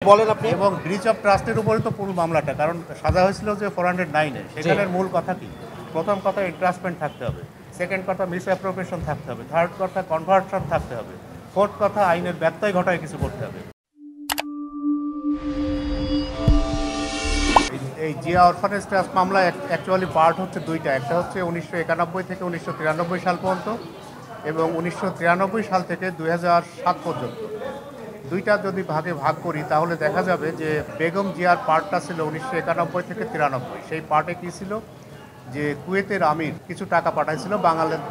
বলেন আপনি। এবং ব্রিচ অফ ট্রাস্টের উপরে তো পুরো মামলাটা, কারণ সাজা হয়েছিল যে 409-এ। সেখানের মূল কথা কি? প্রথম কথা এনট্রাস্টমেন্ট থাকতে হবে, সেকেন্ড কথা মিস অ্যাপ্রোপ্রিয়েশন থাকতে হবে, থার্ড কথা কনভার্সন থাকতে হবে, ফোর্থ কথা আইনের ব্যত্যয় ঘটায় কিছু করতে হবে। এই জিয়া অরফানেজ ট্রাস্ট মামলা অ্যাকচুয়ালি পার্ট হচ্ছে দুইটা। একটা হচ্ছে 1991 থেকে 1993 সাল পর্যন্ত এবং 1993 সাল থেকে 2007 পর্যন্ত। দুইটা যদি ভাগে ভাগ করি তাহলে দেখা যাবে যে বেগম জিয়ার পার্টটা ছিল 1991 থেকে 93। সেই পার্টে কী ছিল যে কুয়েতের আমির কিছু টাকা পাঠাইছিল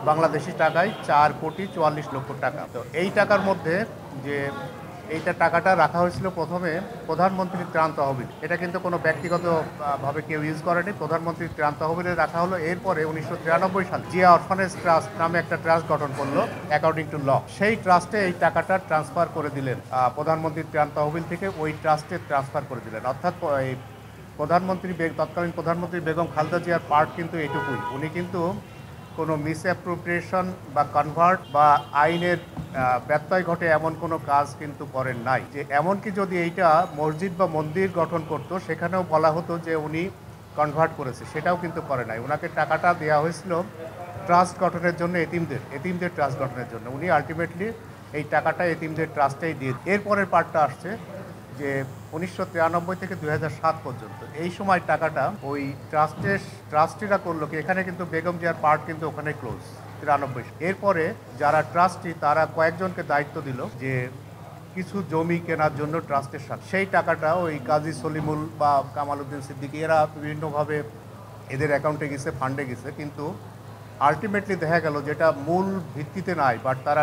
বাংলাদেশি টাকায় 4,44,00,000 টাকা। তো এই টাকার মধ্যে যে টাকাটা রাখা হয়েছিল প্রথমে প্রধানমন্ত্রীর ত্রাণ তহবিল। এটা কিন্তু কোনো ব্যক্তিগত ভাবে কেউ ইউজ করেনি, প্রধানমন্ত্রীর ত্রাণ তহবিলে রাখা হলো। এরপরে 1993 সাল জিয়া অরফানেজ ট্রাস্ট নামে একটা ট্রাস্ট গঠন করলো অ্যাকর্ডিং টু ল। সেই ট্রাস্টে এই টাকাটা ট্রান্সফার করে দিলেন, প্রধানমন্ত্রীর ত্রাণ তহবিল থেকে ওই ট্রাস্টে ট্রান্সফার করে দিলেন। অর্থাৎ এই তৎকালীন প্রধানমন্ত্রী বেগম খালেদা জিয়ার পার্ট কিন্তু এটুকুই। উনি কিন্তু কোনো মিস অ্যাপ্রোপ্রিয়েশন বা কনভার্ট বা আইনের ব্যত্যয় ঘটে এমন কোনো কাজ কিন্তু করেন নাই। যে এমনকি যদি এইটা মসজিদ বা মন্দির গঠন করতো সেখানেও বলা হতো যে উনি কনভার্ট করেছে, সেটাও কিন্তু করে নাই। ওনাকে টাকাটা দেওয়া হয়েছিল ট্রাস্ট গঠনের জন্য, এতিমদের ট্রাস্ট গঠনের জন্য। উনি আলটিমেটলি এই টাকাটা এতিমদের ট্রাস্টেই দিয়ে। এরপরের পার্টটা আসছে যে 1993 থেকে 2007 পর্যন্ত। এই সময় টাকাটা ওই ট্রাস্টিরা করলো কি, এখানে কিন্তু বেগম জিয়ার পার্ট কিন্তু ওখানে ক্লোজ 93। এরপরে যারা ট্রাস্টি তারা কয়েকজনকে দায়িত্ব দিল যে কিছু জমি কেনার জন্য ট্রাস্টের সাথে। সেই টাকাটা ওই কাজী সলিমুল বা কামাল উদ্দিন সিদ্দিকী এরা বিভিন্নভাবে এদের অ্যাকাউন্টে গেছে, ফান্ডে গেছে, কিন্তু আলটিমেটলি দেখা গেল যেটা মূল ভিত্তিতে নাই, বাট তারা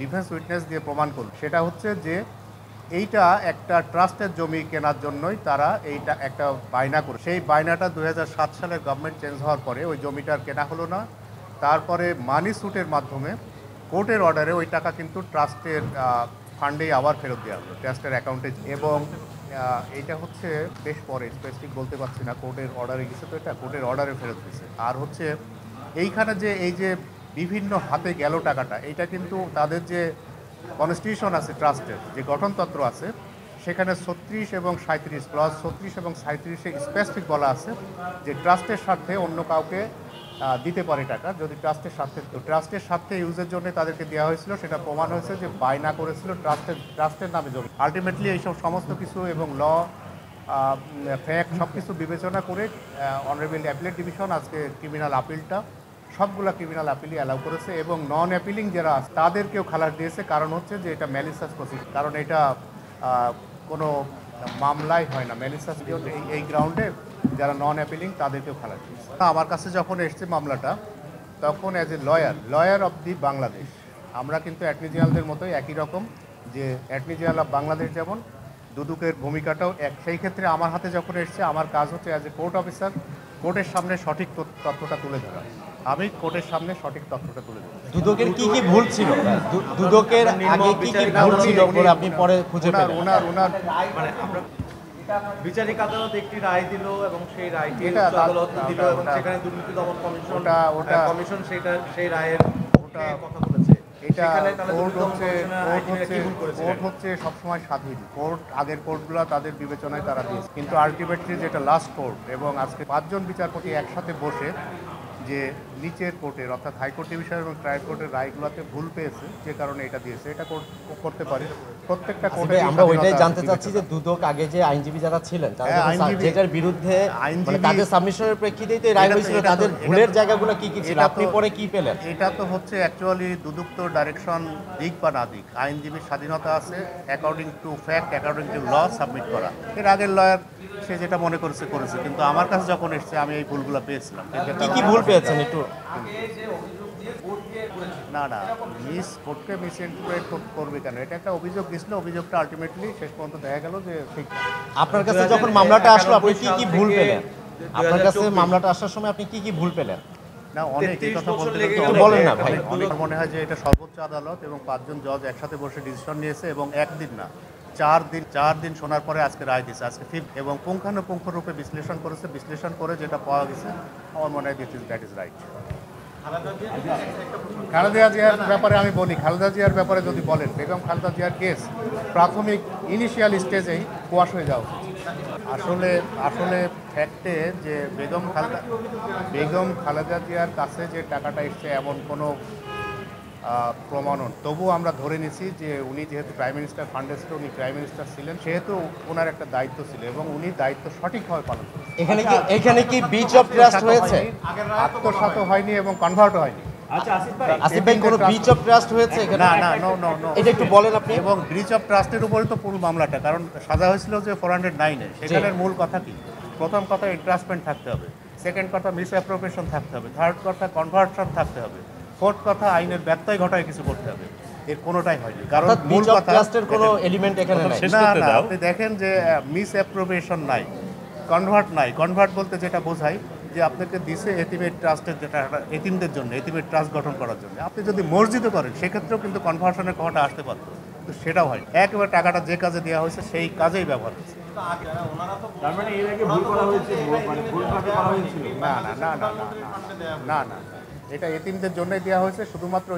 ডিফেন্স উইটনেস দিয়ে প্রমাণ করল। সেটা হচ্ছে যে এইটা একটা ট্রাস্টের জমি কেনার জন্যই তারা এইটা একটা বায়না করে। সেই বায়নাটা 2007 সালের গভর্নমেন্ট চেঞ্জ হওয়ার পরে ওই জমিটার কেনা হলো না। তারপরে মানি স্যুটের মাধ্যমে কোর্টের অর্ডারে ওই টাকা কিন্তু ট্রাস্টের ফান্ডেই আবার ফেরত দেওয়া হলো, ট্রাস্টের অ্যাকাউন্টে। এবং এইটা হচ্ছে বেশ পরে, স্পেসিফিক বলতে পারছি না, কোর্টের অর্ডারে গেছে, তো এটা কোর্টের অর্ডারে ফেরত দিয়েছে। আর হচ্ছে এইখানে যে এই যে বিভিন্ন হাতে গেল টাকাটা, এইটা কিন্তু তাদের যে কনস্টিটিউশন আছে ট্রাস্টের যে গঠনতন্ত্র আছে, সেখানে 36 এবং 37 ক্লজ 36 এবং 37-এ স্পেসিফিক বলা আছে যে ট্রাস্টের স্বার্থে অন্য কাউকে দিতে পারে টাকা, যদি ট্রাস্টের স্বার্থে ইউজের জন্য তাদেরকে দেওয়া হয়েছিল। সেটা প্রমাণ হয়েছে যে বায়না করেছিল ট্রাস্টের নামে জমি। আলটিমেটলি এইসব সমস্ত কিছু এবং ল ফ্যাক্ট সব কিছু বিবেচনা করে অনারেবল অ্যাপিলেট ডিভিশন আজকে ক্রিমিনাল আপিলটা সবগুলা ক্রিমিনাল আপিলই অ্যালাউ করেছে এবং নন অ্যাপিলিং যারা আছে তাদেরকেও খালাস দিয়েছে। কারণ হচ্ছে যে এটা ম্যালিসাস প্রসিডিউর, কারণ এটা কোনো মামলাই হয় না। ম্যালিসাস এই গ্রাউন্ডে যারা নন অ্যাপিলিং তাদেরকেও খালাস দিয়েছে। আমার কাছে যখন এসছে মামলাটা, তখন as a lawyer of the Bangladesh, আমরা কিন্তু অ্যাটর্নি জেনারেলদের মতোই একই রকম, যে অ্যাটর্নি জেনারেল অফ বাংলাদেশ যেমন, দুদকের ভূমিকাটাও এক। সেই ক্ষেত্রে আমার হাতে যখন এসছে, আমার কাজ হচ্ছে অ্যাজ এ কোর্ট অফিসার কোর্টের সামনে সঠিক তথ্যটা তুলে ধরা। আমি কোর্টের সামনে সঠিক তথ্যটা তুলে ধরি। দুদকের কি ভুল ছিল, দুদকের আগে কি ভুল ছিল বলে আপনি পরে খুঁজে পেলেন? ওনার মানে আমরা বিচারিক আদালত একটি রায় দিল এবং সেই রায়টি এটা আদালত দিল এবং সেখানে দুর্নীতি দমন কমিশন কমিশন সেই রায়ের কথা বলেছে। এটা কোর্ট হচ্ছে সবসময় স্বাধীন। কোর্ট আগের কোর্টগুলো তাদের বিবেচনায় তারা দিয়েছে, কিন্তু আলটিমেটলি যেটা লাস্ট কোর্ট এবং আজকে 5 জন বিচারপতি একসাথে বসে যে নিচের কোর্টের অর্থাৎ হাইকোর্ট ডিভিশন এবং ট্রায়াল কোর্টের রায়গুলোতে ভুল পেয়েছে, যে কারণে এটা দিয়েছে। এটা করতে পারে প্রত্যেকটা কোর্টে। আমরা ওইটাই জানতে চাচ্ছি যে দুদক আগে যে আইনজীবী যারা ছিলেন যেটার বিরুদ্ধে তাদের সাবমিশনের প্রেক্ষিতেই তো রায় হয়েছিল, তাদের ভুলের জায়গাগুলো কি ছিল, আপনি পরে কি পেলেন? এটা তো হচ্ছে অ্যাকচুয়ালি দুদক তো ডাইরেকশন দিক বা না দিক, আইনজীবীর স্বাধীনতা আছে according to fact, according to law submit করা। এর আগের লয়ার সে যেটা মনে করেছে, কিন্তু আমার কাছে যখন এসছে আমি এই ভুলগুলো পেয়েছিলাম। কি ভুল পেয়েছেন একটু? না কোর্টকে মিসইন্টারপ্রেট করবে কেন? এটা একটা অভিযোগ দিয়েছিল, অভিযোগটা আলটিমেটলি শেষ পর্যন্ত দেখা গেল যে ঠিক। আপনার কাছে যখন মামলাটা আসলো আপনি কি ভুল পেলেন? আপনার কাছে মামলাটা আসার সময় আপনি কি ভুল পেলেন? না, অনেক এই কথা বলতে বলেন না ভাই। অনেক মনে হয় যে এটা সর্বোচ্চ আদালত এবং 5 জন জজ একসাথে বসে ডিসিশন নিয়েছে এবং একদিন না 4 দিন শোনার পরে আজকে রায় দিয়েছে, আজকে 5 এবং পুঙ্খানুপুঙ্খ রূপে বিশ্লেষণ করে যেটা পাওয়া গেছে, আমার মনে হয় দ্যাট ইজ রাইট। খালেদা জিয়ার ব্যাপারে আমি বলি, খালেদা জিয়ার ব্যাপারে যদি বলেন, বেগম খালেদা জিয়ার কেস প্রাথমিক ইনিশিয়াল স্টেজেই কোয়াশ হয়ে যাওয়া উচিত। আসলে আসলে ফ্যাক্টে যে বেগম খালেদা জিয়ার কাছে যে টাকাটা এসছে এমন কোনো প্রমাণন, তবুও আমরা ধরে নিছি যে উনি যেহেতু প্রাইম মিনিস্টার ফান্ডে ছিল, উনি প্রাইম মিনিস্টার ছিলেন, সেহেতু ওনার একটা দায়িত্ব ছিল এবং উনি দায়িত্ব সঠিকভাবে পালন করেছেন। এখানে কি বিচ অফ ট্রাস্ট হয়েছে? আত্মসাত হয়নি এবং কনভার্ট হয়নি। আসিফ ভাই, কোনো ব্রিচ অফ ট্রাস্ট হয়েছে এখানে? না, নো। এটা একটু বলেন আপনি। এবং ব্রিচ অফ ট্রাস্টের উপরে তো পুরো মামলাটা, কারণ সাজা হয়েছিল যে 409-এ। সেখানের মূল কথা কি? প্রথম কথা এন্ট্রাস্টমেন্ট থাকতে হবে, সেকেন্ড কথা মিস অ্যাপ্রোপ্রিয়েশন থাকতে হবে, থার্ড কথা কনভার্সন থাকতে হবে, ফোর্থ কথা আইনের ব্যত্যয় ঘটায় কিছু করতে হবে। এর কোনোটাই হয়নি, কারণ মূল কথা ট্রাস্টের কোনো এলিমেন্ট এখানে নাই। না, আপনি দেখেন যে মিস অ্যাপ্রোপ্রিয়েশন নাই, কনভার্ট নাই। কনভার্ট বলতে যেটা বোঝায় যে আপনাকে দিছে এতিমের ট্রাস্টের, যেটা এতিমদের জন্য, এতিমের ট্রাস্ট গঠন করার জন্য। আপনি যদি মসজিদও করেন সেক্ষেত্রেও কিন্তু কনভার্সনের কথাটা আসতে পারত, কিন্তু সেটাও হয়। একেবারে টাকাটা যে কাজে দেওয়া হয়েছে সেই কাজেই ব্যবহার হচ্ছে। না, এটা এতিমদের জন্যই দেওয়া হয়েছে। শুধুমাত্র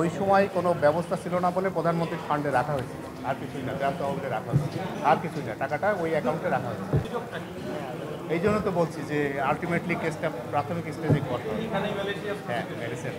ওই সময় কোনো ব্যবস্থা ছিল না বলে প্রধানমন্ত্রীর ফান্ডে রাখা হয়েছে, আর কিছুই না। গ্রাম তহবিলে রাখা হয়েছে, আর কিছুই না। টাকাটা ওই অ্যাকাউন্টে রাখা হয়েছে। এই জন্য তো বলছি যে আলটিমেটলি কেসটা প্রাথমিক স্টেজে করতে হবে। হ্যাঁ, ম্যালেসিয়া।